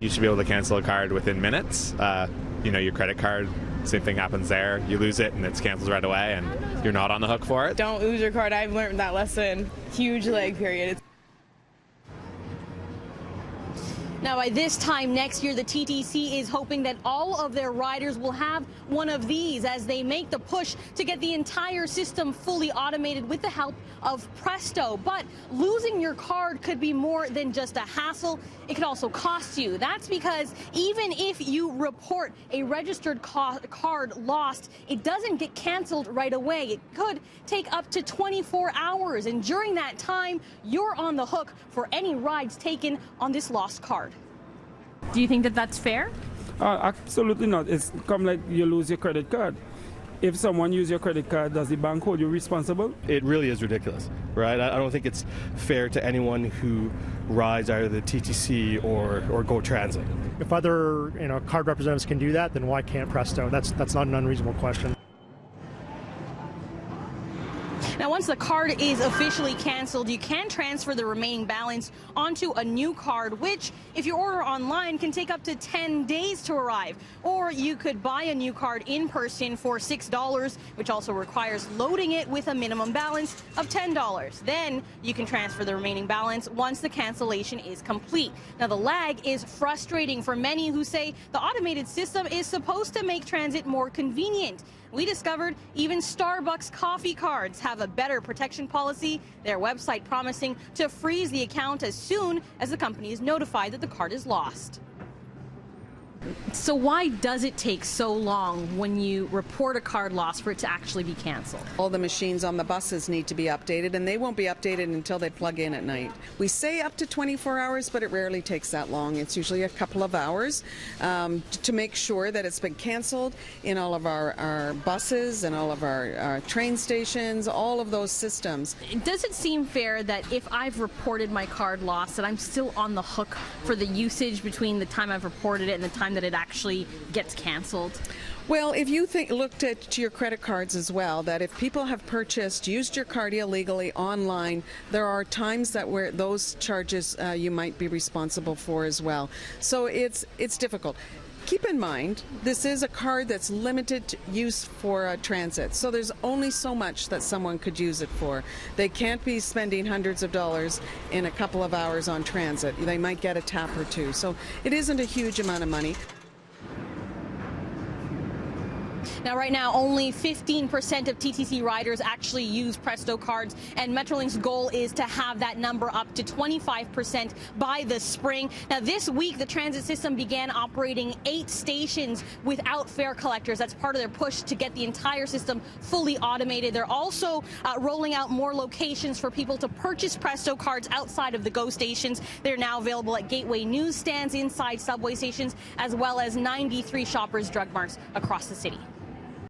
You should be able to cancel a card within minutes. Your credit card, same thing happens there. You lose it and it's canceled right away and you're not on the hook for it. Don't lose your card. I've learned that lesson. Huge lag period. Now, by this time next year, the TTC is hoping that all of their riders will have one of these as they make the push to get the entire system fully automated with the help of Presto. But losing your card could be more than just a hassle. It could also cost you. That's because even if you report a registered card lost, it doesn't get canceled right away. It could take up to 24 hours. And during that time, you're on the hook for any rides taken on this lost card. Do you think that that's fair? Absolutely not. It's come like you lose your credit card. If someone uses your credit card, does the bank hold you responsible? It really is ridiculous, right? I don't think it's fair to anyone who rides either the TTC or Go Transit. If other card representatives can do that, then why can't Presto? That's not an unreasonable question. Now, once the card is officially canceled, you can transfer the remaining balance onto a new card, which, if you order online, can take up to 10 days to arrive. Or you could buy a new card in person for $6, which also requires loading it with a minimum balance of $10. Then you can transfer the remaining balance once the cancellation is complete. Now, the lag is frustrating for many who say the automated system is supposed to make transit more convenient. We discovered even Starbucks coffee cards have a better protection policy, their website promising to freeze the account as soon as the company is notified that the card is lost. So why does it take so long when you report a card loss for it to actually be canceled? All the machines on the buses need to be updated, and they won't be updated until they plug in at night. We say up to 24 hours, but it rarely takes that long. It's usually a couple of hours to make sure that it's been canceled in all of our buses and all of our train stations, all of those systems. Does it seem fair that if I've reported my card lost, that I'm still on the hook for the usage between the time I've reported it and the time that it actually gets canceled? Well, if you looked at your credit cards as well, that if people have used your card illegally online, there are times that where those charges you might be responsible for as well. So it's difficult. Keep in mind, this is a card that's limited use for transit, so there's only so much that someone could use it for. They can't be spending hundreds of dollars in a couple of hours on transit. They might get a tap or two, so it isn't a huge amount of money. Now, right now, only 15% of TTC riders actually use Presto cards, and Metrolink's goal is to have that number up to 25% by the spring. Now, this week, the transit system began operating 8 stations without fare collectors. That's part of their push to get the entire system fully automated. They're also rolling out more locations for people to purchase Presto cards outside of the Go stations. They're now available at Gateway newsstands, inside subway stations, as well as 93 Shoppers Drug Marts across the city.